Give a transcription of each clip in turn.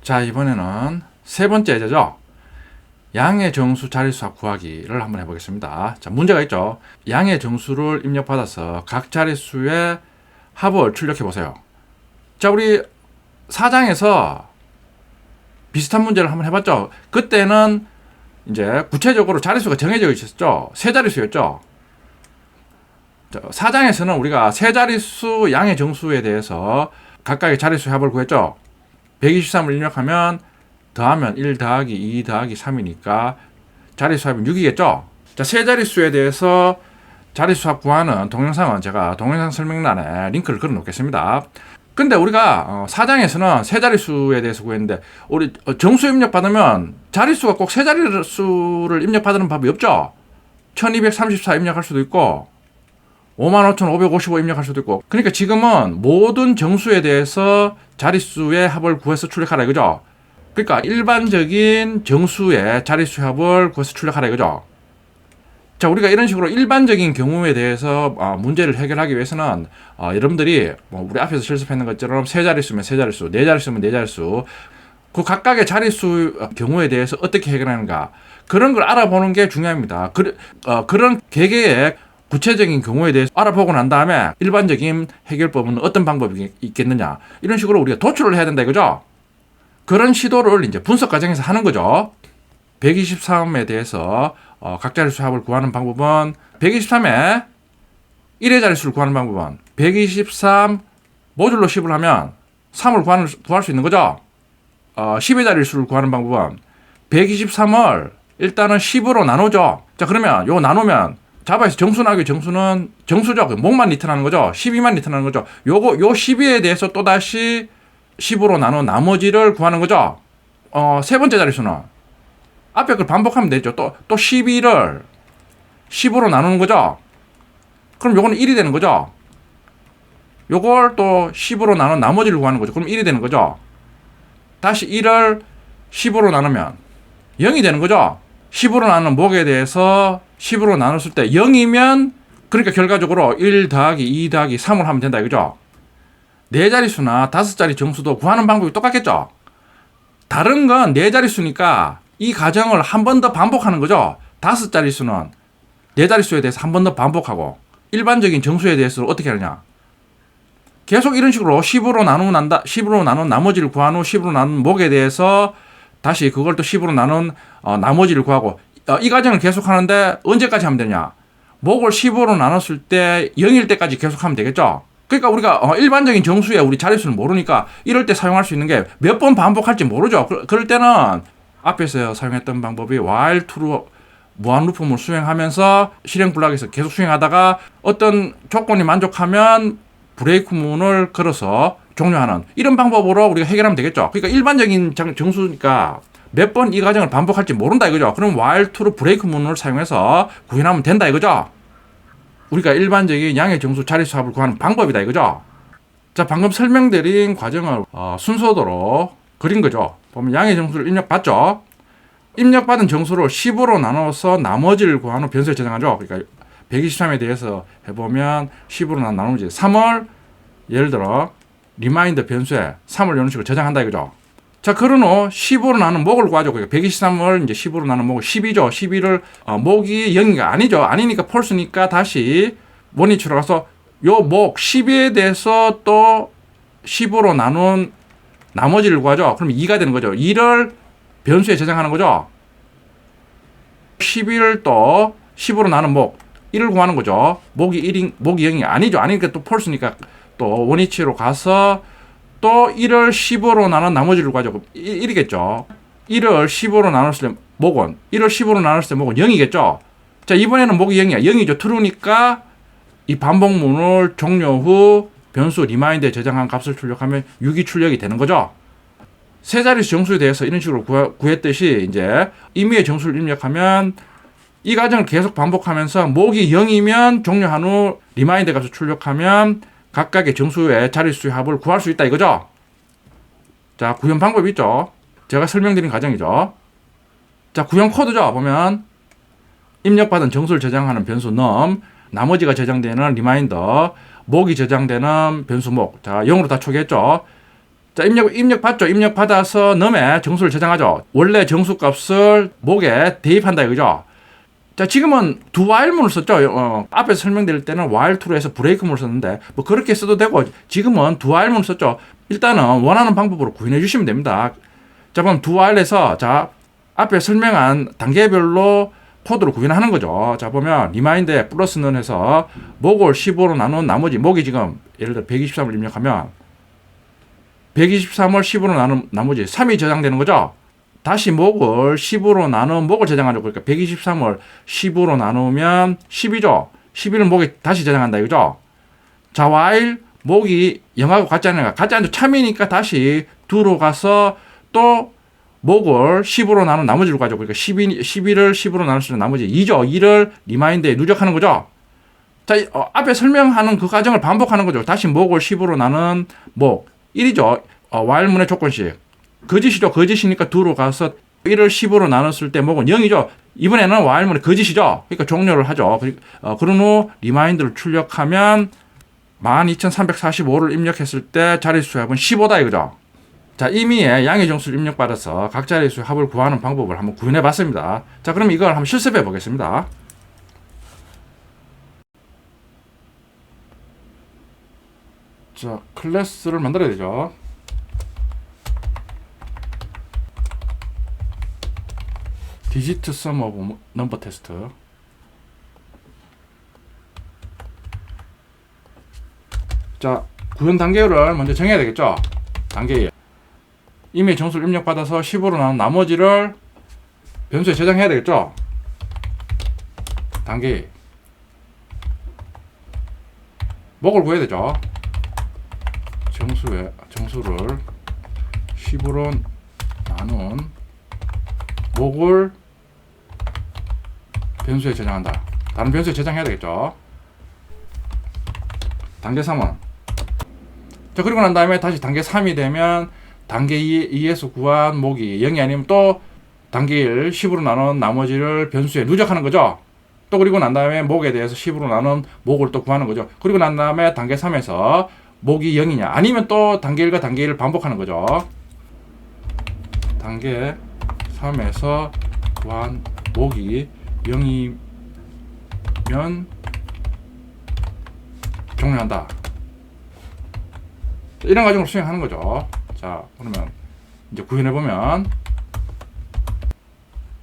자, 이번에는 세 번째 예제죠. 양의 정수 자릿수합 구하기를 한번 해보겠습니다. 자, 문제가 있죠. 양의 정수를 입력받아서 각 자릿수의 합을 출력해 보세요. 자, 우리 4장에서 비슷한 문제를 한번 해봤죠. 그때는 이제 구체적으로 자릿수가 정해져 있었죠. 세 자릿수였죠. 4장에서는 우리가 세 자릿수 양의 정수에 대해서 각각의 자릿수 합을 구했죠. 123을 입력하면 더하면 1 더하기 2 더하기 3이니까 자릿수 합은 6이겠죠. 자, 세 자릿수에 대해서 자릿수 합 구하는 동영상은 제가 동영상 설명란에 링크를 걸어 놓겠습니다. 근데 우리가 4장에서는 세 자릿수에 대해서 구했는데 우리 정수 입력 받으면 자릿수가 꼭 세 자릿수를 입력 받는 법이 없죠. 1234 입력할 수도 있고 55,555 입력할 수도 있고. 그러니까 지금은 모든 정수에 대해서 자릿수의 합을 구해서 출력하라 이거죠. 그러니까 일반적인 정수의 자릿수 합을 구해서 출력하라 이거죠. 자, 우리가 이런 식으로 일반적인 경우에 대해서 문제를 해결하기 위해서는 여러분들이 우리 앞에서 실습했는 것처럼 세 자릿수면 세 자릿수, 네 자릿수면 네 자릿수, 그 각각의 자릿수 경우에 대해서 어떻게 해결하는가, 그런 걸 알아보는 게 중요합니다. 그런 개개의 구체적인 경우에 대해서 알아보고 난 다음에 일반적인 해결법은 어떤 방법이 있겠느냐, 이런 식으로 우리가 도출을 해야 된다 이거죠. 그런 시도를 이제 분석 과정에서 하는 거죠. 123에 대해서 각 자릿수 합을 구하는 방법은 123에 1의 자릿수를 구하는 방법은 123 모듈로 10을 하면 3을 구할 수 있는 거죠. 10의 자릿수를 구하는 방법은 123을 일단은 10으로 나누죠. 자, 그러면 요거 나누면 자바에서 정수 나오기 정수는 정수죠. 목만 리턴하는 거죠. 12만 리턴하는 거죠. 요 12에 대해서 또다시 10으로 나눈 나머지를 구하는 거죠. 세 번째 자릿수는 앞에 걸 반복하면 되죠. 또 12를 10으로 나누는 거죠. 그럼 요거는 1이 되는 거죠. 요걸 또 10으로 나눈 나머지를 구하는 거죠. 그럼 1이 되는 거죠. 다시 1을 10으로 나누면 0이 되는 거죠. 10으로 나누는 목에 대해서 10으로 나눴을 때 0이면 그러니까 결과적으로 1 더하기 2 더하기 3을 하면 된다 이거죠. 네 자릿수나 다섯 자리 정수도 구하는 방법이 똑같겠죠. 다른 건 네 자릿수니까 이 과정을 한 번 더 반복하는 거죠. 다섯 자릿수는 네 자릿수에 대해서 한 번 더 반복하고 일반적인 정수에 대해서 어떻게 하느냐. 계속 이런 식으로 10으로 나눈 나머지를 구한 후 10으로 나눈 목에 대해서 다시 그걸 또 10으로 나눈 나머지를 구하고 이 과정을 계속 하는데 언제까지 하면 되냐. 목을 10으로 나눴을 때 0일 때까지 계속 하면 되겠죠. 그러니까 우리가 일반적인 정수에 우리 자릿수를 모르니까 이럴 때 사용할 수 있는 게 몇 번 반복할지 모르죠. 그럴 때는 앞에서 사용했던 방법이 while true로 무한 루프를 수행하면서 실행 블락에서 계속 수행하다가 어떤 조건이 만족하면 브레이크 문을 걸어서 종료하는 이런 방법으로 우리가 해결하면 되겠죠. 그러니까 일반적인 정수니까 몇 번 이 과정을 반복할지 모른다 이거죠. 그럼 while true 브레이크 문을 사용해서 구현하면 된다 이거죠. 우리가 일반적인 양의 정수 자릿수 합을 구하는 방법이다 이거죠. 자, 방금 설명드린 과정을 순서대로 그린 거죠. 보면 양의 정수를 입력받죠. 입력받은 정수를 10으로 나눠서 나머지를 구한 후 변수에 저장하죠. 그러니까 123에 대해서 해보면 10으로 나누지 3을 예를 들어 리마인더 변수에 3을 이런 식으로 저장한다 이거죠. 자, 그런 후 10으로 나눈 목을 구하죠. 그러니까 123을 이제 10으로 나눈 목을 10이죠. 12를 목이 0이가 아니죠. 아니니까 폴스니까 다시 원위치로 가서 요 목 10에 대해서 또 10으로 나눈 나머지를 구하죠. 그럼 2가 되는 거죠. 2를 변수에 저장하는 거죠. 11을 또 10으로 나눈 목 1을 구하는 거죠. 목이 0이 아니죠. 아니니까 또 폴스니까 또 원위치로 가서 또 1을 10으로 나눈 나머지를 구하죠. 1이겠죠. 1을 10으로 나눴을 때 목은 1을 10으로 나눴을 때 목은 0이겠죠. 자, 이번에는 목이 0이야. 0이죠. true니까 이 반복문을 종료 후 변수 리마인드에 저장한 값을 출력하면 6이 출력이 되는 거죠. 세 자릿수 정수에 대해서 이런 식으로 구했듯이 이제 임의의 정수를 입력하면 이 과정을 계속 반복하면서 목이 0이면 종료한 후 리마인드 값을 출력하면 각각의 정수의 자릿수의 합을 구할 수 있다 이거죠. 자, 구현 방법이 있죠. 제가 설명드린 과정이죠. 자, 구현 코드죠. 보면 입력받은 정수를 저장하는 변수 num, 나머지가 저장되는 리마인더, 목이 저장되는 변수 목. 자, 0으로 다 초기했죠. 자, 입력 받죠. 입력 받아서 놈의 정수를 저장하죠. 원래 정수 값을 목에 대입한다 이거죠. 자, 지금은 두 while문을 썼죠. 앞에서 설명드릴 때는 while2로 해서 브레이크문을 썼는데, 뭐 그렇게 써도 되고, 지금은 두 while문을 썼죠. 일단은 원하는 방법으로 구현해 주시면 됩니다. 자, 그럼 두 while에서, 자, 앞에 설명한 단계별로 코드를 구현하는 거죠. 자, 보면, 리마인드에 플러스는 해서, 목을 15로 나눈 나머지, 목이 지금, 예를 들어 123을 입력하면, 123을 10으로 나눈 나머지 3이 저장되는 거죠. 다시 목을 10으로 나눈 목을 저장하죠. 그러니까 123을 10으로 나누면 10이죠. 11을 목에 다시 저장한다 이거죠. 자, while 목이 0하고 같지 않으니까 같지 않죠. 참이니까 다시 2로 가서 또 목을 10으로 나눈 나머지로 가죠. 그러니까 11을 10으로 나눌 수 있는 나머지 2죠. 2를 리마인드에 누적하는 거죠. 자, 앞에 설명하는 그 과정을 반복하는 거죠. 다시 목을 10으로 나눈 목 1이죠. while문의 조건식. 거짓이죠. 거짓이니까 2로 가서 1을 10으로 나눴을 때 목은 0이죠. 이번에는 while문의 거짓이죠. 그러니까 종료를 하죠. 그런 후 리마인드를 출력하면 12345를 입력했을 때 자릿수 합은 15다 이거죠. 자, 임의의 양의 정수를 입력받아서 각 자릿수 합을 구하는 방법을 한번 구현해 봤습니다. 자, 그럼 이걸 한번 실습해 보겠습니다. 자, 클래스를 만들어야 되죠. 디지트 sum of number test. 자, 구현 단계를 먼저 정해야 되겠죠. 단계 1. 임의 정수를 입력받아서 10으로 나눈 나머지를 변수에 저장해야 되겠죠. 단계 2. 목을 구해야 되죠. 정수를 10으로 나눈 목을 변수에 저장한다. 다른 변수에 저장해야 되겠죠. 단계 3은 자, 그리고 난 다음에 다시 단계 3이 되면 단계 2에서 구한 목이 0이 아니면 또 단계 1 10으로 나눈 나머지를 변수에 누적하는 거죠. 또 그리고 난 다음에 목에 대해서 10으로 나눈 목을 또 구하는 거죠. 그리고 난 다음에 단계 3에서 목이 0이냐 아니면 또 단계 1과 단계 1을 반복하는 거죠. 단계 3에서 구한 목이 0이면 종료한다. 이런 과정을 수행하는 거죠. 자, 그러면 이제 구현해 보면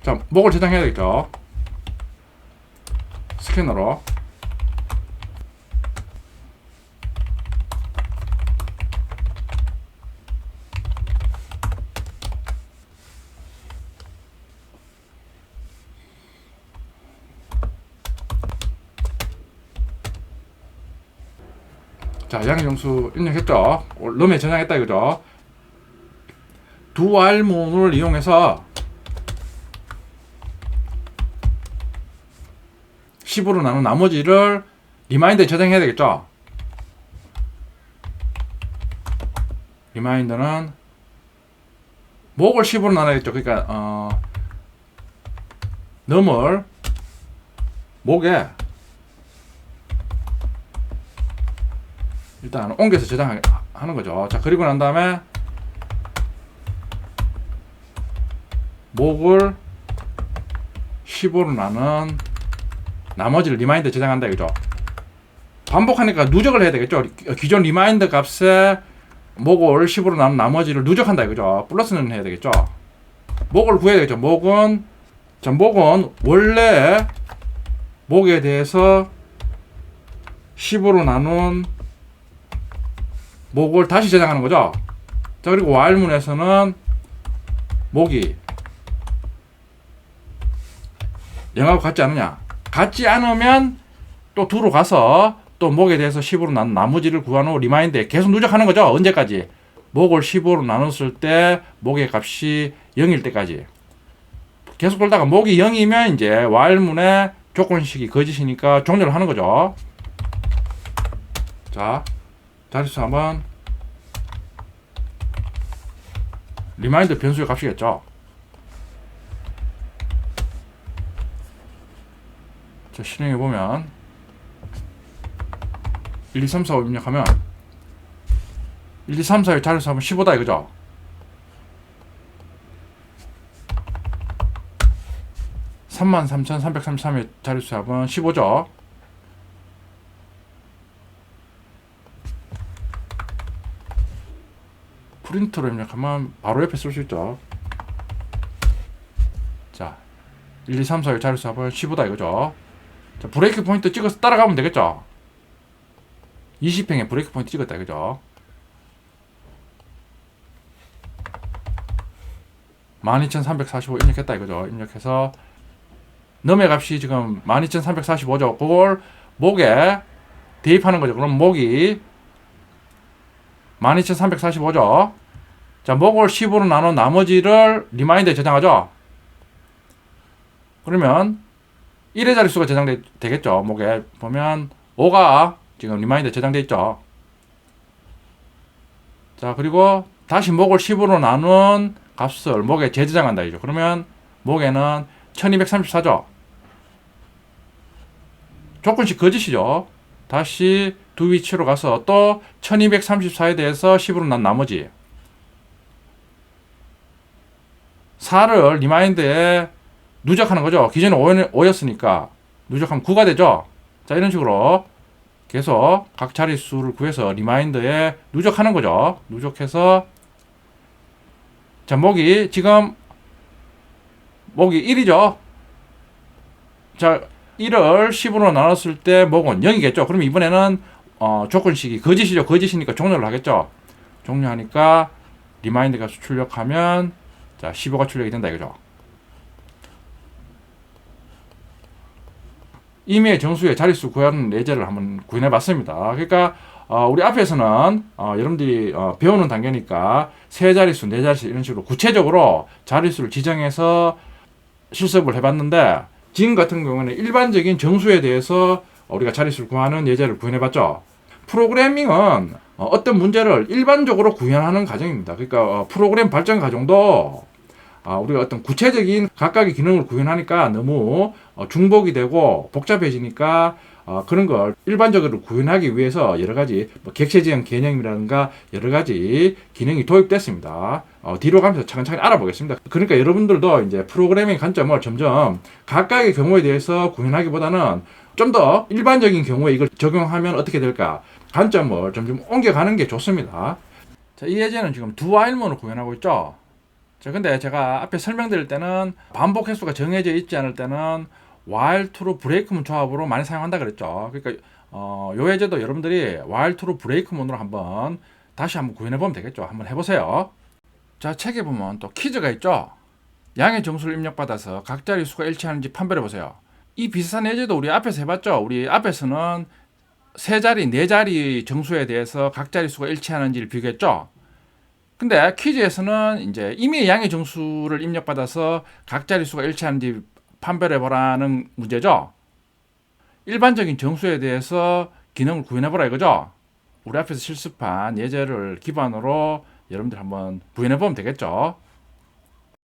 자, 목을 저장해야 되겠죠. 스캐너로 자, 양의 정수 입력했죠. 럼에 저장했다 이거죠. 두 while문을 이용해서 10으로 나눈 나머지를 리마인드에 저장해야 되겠죠. 리마인드는 목을 10으로 나눠야겠죠. 그러니까 num을 목에 일단 옮겨서 저장하는 거죠. 자, 그리고 난 다음에 목을 15로 나눈 나머지를 리마인드에 저장한다 이거죠. 반복하니까 누적을 해야 되겠죠. 기존 리마인드 값에 목을 10으로 나눈 나머지를 누적한다 이거죠. 플러스는 해야 되겠죠. 목을 구해야 되겠죠. 목은 원래 목에 대해서 10으로 나눈 목을 다시 저장하는 거죠. 자, 그리고 while문에서는 목이 0하고 같지 않느냐. 같지 않으면 또 2로 가서 또 목에 대해서 10으로 나눈 나머지를 구한 후 리마인드에 계속 누적하는 거죠. 언제까지? 목을 15로 나눴을 때 목의 값이 0일 때까지. 계속 돌다가 목이 0이면 이제 while문의 조건식이 거짓이니까 종료를 하는 거죠. 자, 자릿수 한번 리마인드 변수의 값이겠죠. 자, 실행해 보면 1, 2, 3, 4, 5 입력하면 1, 2, 3, 4의 자릿수 합은 15다 이거죠. (33,333의) 자릿수 합은 15죠. 프린터로 입력하면 바로 옆에 쓸 수 있죠. 자, 1, 2, 3, 4의 자릿수 합은 15다 이거죠. 자, 브레이크 포인트 찍어서 따라가면 되겠죠. 20행에 브레이크 포인트 찍었다 이거죠. 12,345 입력했다 이거죠. 입력해서 넘의 값이 지금 12,345죠. 그걸 목에 대입하는 거죠. 그럼 목이 12,345죠. 자, 목을 15로 나눈 나머지를 리마인더에 저장하죠. 그러면 1의 자릿수가 저장되겠죠. 목에 보면 5가 지금 리마인더에 저장돼 있죠. 자, 그리고 다시 목을 10으로 나눈 값을 목에 재저장한다 이죠. 그러면 목에는 1234죠. 조건식 거짓이죠. 다시 두 위치로 가서 또 1234에 대해서 10으로 난 나머지 4를 리마인드에 누적하는 거죠. 기존에 5였으니까 누적하면 9가 되죠. 자, 이런 식으로 계속 각 자릿수를 구해서 리마인드에 누적하는 거죠. 누적해서 자, 목이 지금 목이 1이죠. 자, 1을 10으로 나눴을 때 목은 0이겠죠. 그럼 이번에는 조건식이 거짓이죠. 거짓이니까 종료를 하겠죠. 종료하니까 리마인드 값을 출력하면 자, 15가 출력이 된다 이거죠. 임의의 정수의 자릿수 구하는 예제를 한번 구현해 봤습니다. 그러니까 우리 앞에서는 여러분들이 배우는 단계니까 세 자릿수, 네 자릿수 이런 식으로 구체적으로 자릿수를 지정해서 실습을 해봤는데 지금 같은 경우는 일반적인 정수에 대해서 우리가 자릿수를 구하는 예제를 구현해 봤죠. 프로그래밍은 어떤 문제를 일반적으로 구현하는 과정입니다. 그러니까 프로그램 발전 과정도 우리가 어떤 구체적인 각각의 기능을 구현하니까 너무 중복이 되고 복잡해지니까 그런 걸 일반적으로 구현하기 위해서 여러 가지 객체지형 개념이라든가 여러 가지 기능이 도입됐습니다. 뒤로 가면서 차근차근 알아보겠습니다. 그러니까 여러분들도 이제 프로그래밍 관점을 점점 각각의 경우에 대해서 구현하기보다는 좀 더 일반적인 경우에 이걸 적용하면 어떻게 될까 관점을 점점 옮겨가는 게 좋습니다. 자, 이 예제는 지금 두 while문을 구현하고 있죠. 자, 근데 제가 앞에 설명드릴 때는 반복 횟수가 정해져 있지 않을 때는 while true break문 조합으로 많이 사용한다 그랬죠. 그러니까 요 예제도 여러분들이 while true break문으로 다시 한번 구현해 보면 되겠죠. 한번 해보세요. 자, 책에 보면 또 퀴즈가 있죠. 양의 정수를 입력받아서 각 자릿수가 일치하는지 판별해 보세요. 이 비슷한 예제도 우리 앞에서 해봤죠. 우리 앞에서는 세 자리, 네 자리 정수에 대해서 각 자릿수가 일치하는지를 비교했죠. 근데 퀴즈에서는 이제 임의의 양의 정수를 입력받아서 각 자릿수가 일치하는지 판별해보라는 문제죠. 일반적인 정수에 대해서 기능을 구현해보라 이거죠. 우리 앞에서 실습한 예제를 기반으로 여러분들 한번 구현해보면 되겠죠.